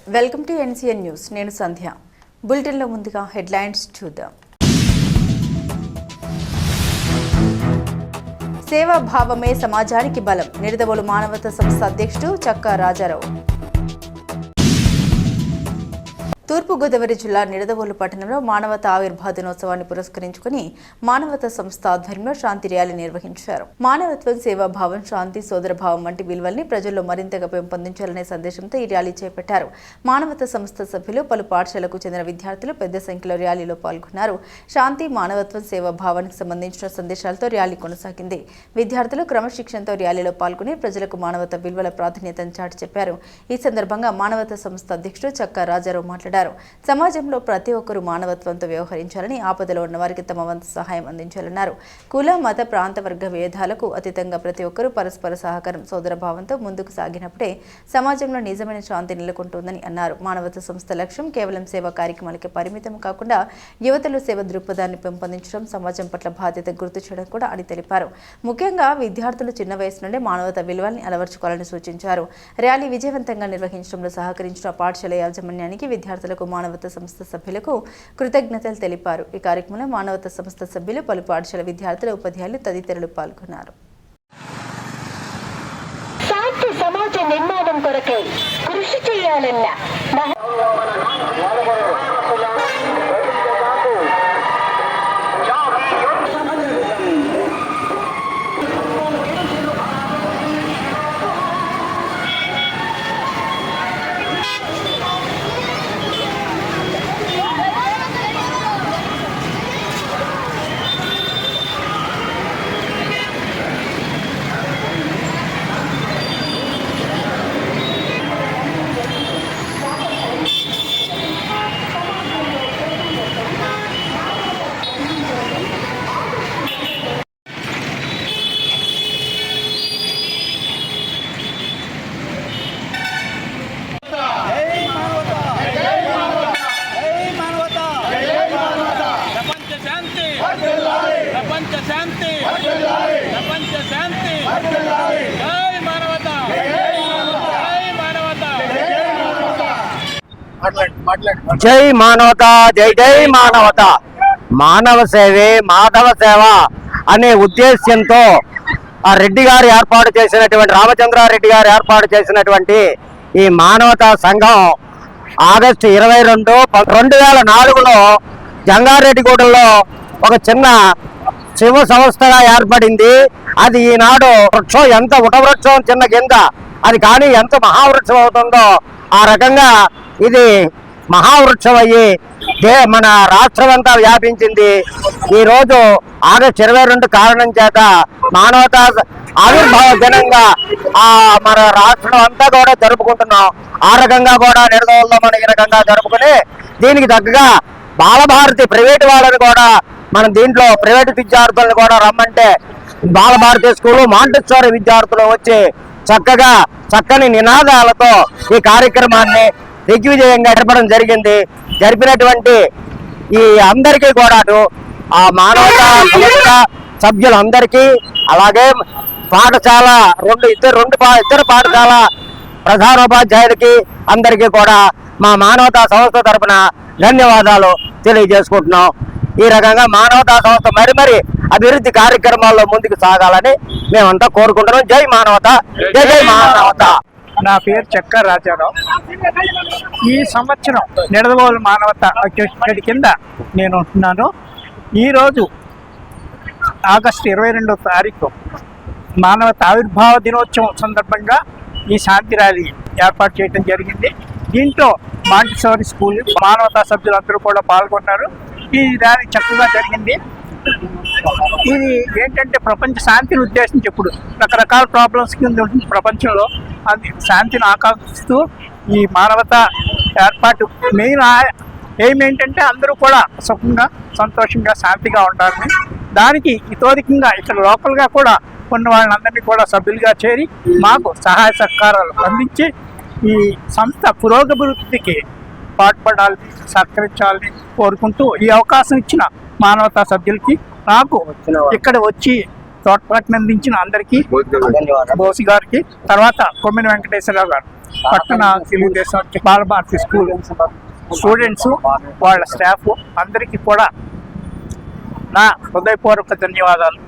Welcome to NCN news. నేను సంధ్య. బులెటిన్లో ముందుగా హెడ్లైన్స్ చూద్దాం. సేవాభావమే సమాజానికి బలం. నిడదవోలు మానవతా సంస్థ అధ్యక్షుడు చక్కా రాజారావు. తూర్పుగోదావరి జిల్లా నిడదవోలు పట్టణంలో మానవతా ఆవిర్భావ దినోత్సవాన్ని పురస్కరించుకుని మానవతా సంస్థ ఆధ్వర్యంలో శాంతి ర్యాలీ నిర్వహించారు. మానవత్వం, సేవాభావం, శాంతి, సోదరభావం వంటి విలువల్ని ప్రజల్లో మరింతగా పెంపొందించాలనే సందేశంతో ఈ ర్యాలీ చేపట్టారు. మానవతా సంస్థ సభ్యులు, పలు పాఠశాలకు చెందిన విద్యార్థులు పెద్ద సంఖ్యలో ర్యాలీలో పాల్గొన్నారు. శాంతి, మానవత్వం, సేవాభావానికి సంబంధించిన సందేశాలతో ర్యాలీ కొనసాగింది. విద్యార్థులు క్రమశిక్షణతో ర్యాలీలో పాల్గొని ప్రజలకు మానవతా విలువల ప్రాధాన్యతను చాటి చెప్పారు. ఈ సందర్భంగా మానవతా సంస్థ అధ్యక్షుడు చక్కా రాజారావు మాట్లాడారు. సమాజంలో ప్రతి ఒక్కరూ మానవత్వంతో వ్యవహరించాలని, ఆపదలో ఉన్న వారికి తమ వంతు సహాయం అందించాలన్నారు. కుల, మత, ప్రాంత, వర్గ భేదాలకు అతీతంగా ప్రతి ఒక్కరూ పరస్పర సహకారం, సోదరభావంతో ముందుకు సాగినప్పుడే సమాజంలో నిజమైన శాంతి నెలకొంటుందని అన్నారు. మానవతా సంస్థ లక్ష్యం కేవలం సేవా కార్యక్రమాలకి పరిమితం కాకుండా యువతలో సేవ దృక్పథాన్ని పెంపొందించడం, సమాజం పట్ల బాధ్యత గుర్తు చేయడం కూడా అని తెలిపారు. ముఖ్యంగా విద్యార్థులు చిన్న వయసు నుండే మానవతా విలువల్ని అలవర్చుకోవాలని సూచించారు. ర్యాలీ విజయవంతంగా నిర్వహించడంలో సహకరించిన పాఠశాల యాజమాన్యానికి, విద్యార్థులకు, మానవతా సంస్థ సభ్యులకు కృతజ్ఞతలు తెలిపారు. ఈ కార్యక్రమంలో మానవతా సంస్థ సభ్యులు, పలు పాఠశాల విద్యార్థులు, ఉపాధ్యాయులు తదితరులు పాల్గొన్నారు. శాంతి సమాజ నిర్మాణం కొరకై కృషి చేయాలన్న జై మానవత, జై జై మానవత. మానవ సేవే మాధవ సేవ అనే ఉద్దేశ్యంతో ఆ రెడ్డి గారు ఏర్పాటు చేసినటువంటి, రామచంద్రారెడ్డి గారు ఏర్పాటు చేసినటువంటి ఈ మానవతా సంఘం ఆగస్టు 22, 2004లో జంగారెడ్డిగూడెంలో ఒక చిన్న శివ సంస్థగా ఏర్పడింది. అది ఈనాడు వృక్షం ఎంత ఉటవృక్షం చిన్న కింద అది కానీ ఎంత మహావృక్షం అవుతుందో ఆ రకంగా ఇది మహావృక్షం అయ్యి మన రాష్ట్రం అంతా వ్యాపించింది. ఈరోజు ఆగస్టు 22 కారణం చేత మానవతా ఆవిర్భావ దినంగా మన రాష్ట్రం అంతా కూడా జరుపుకుంటున్నాం. ఆ రకంగా కూడా నిడదవోలులో మనం ఈ రకంగా జరుపుకుని దీనికి తగ్గగా బాలభారతి ప్రైవేటు వాళ్ళని కూడా మనం దీంట్లో ప్రైవేటు విద్యార్థులను కూడా రమ్మంటే బాలభారతి స్కూలు, మాంటెస్సోరీ విద్యార్థులు వచ్చి చక్కని నినాదాలతో ఈ కార్యక్రమాన్ని దిగ్విజయంగా జరపడం జరిగింది. జరిపినటువంటి ఈ అందరికీ కూడా ఆ మానవతా సంస్థ సభ్యులందరికీ, అలాగే పాఠశాల ఇద్దరు పాఠశాల ప్రధానోపాధ్యాయులకి అందరికీ కూడా మా మానవతా సంస్థ తరఫున ధన్యవాదాలు తెలియజేసుకుంటున్నాం. ఈ రకంగా మానవతా సంస్థ మరి అభివృద్ధి కార్యక్రమాల్లో ముందుకు సాగాలని మేమంతా కోరుకుంటున్నాం. జై మానవత, జై జై మానవత. నా పేరు చక్కా రాజారావు. ఈ సంవత్సరం నిడదవోలు మానవత అధ్యక్షుడి కింద నేను ఉంటున్నాను. ఈరోజు ఆగస్టు 22వ తారీఖు మానవత ఆవిర్భావ దినోత్సవం సందర్భంగా ఈ శాంతి ర్యాలీ ఏర్పాటు చేయడం జరిగింది. దీంట్లో మాంటెస్సోరీ స్కూల్ మానవతా సభ్యులందరూ కూడా పాల్గొన్నారు. ఈ ర్యాలీ చక్కగా జరిగింది. ఇది ఏంటంటే ప్రపంచ శాంతిని ఉద్దేశించి ఇప్పుడు రకరకాల ప్రాబ్లమ్స్ కింద ఉంటుంది ప్రపంచంలో. అది శాంతిని ఆకాంక్షిస్తూ ఈ మానవతా ఏర్పాటు మెయిన్ ఎయిమ్ ఏంటంటే అందరూ కూడా సుఖంగా, సంతోషంగా, శాంతిగా ఉండాలని. దానికి ఇతోధికంగా ఇక్కడ లోకల్గా కూడా ఉన్న వాళ్ళందరినీ కూడా సభ్యులుగా చేరి మాకు సహాయ సహకారాలు అందించి ఈ సంస్థ పురోగభివృద్ధికి పాటుపడాలని, సహకరించాలని కోరుకుంటూ ఈ అవకాశం ఇచ్చిన మానవతా సభ్యులకి, నాకు ఇక్కడ వచ్చి తోడ్పాటుని అందించిన అందరికీ, ధన్యవాదాలు. బోసి గారికి, తర్వాత కొమ్మిన వెంకటేశ్వరరావు గారు, పట్టణ తెలుగుదేశం బాలభారతి స్కూల్ స్టూడెంట్స్, వాళ్ళ స్టాఫ్ అందరికీ కూడా నా హృదయపూర్వక ధన్యవాదాలు.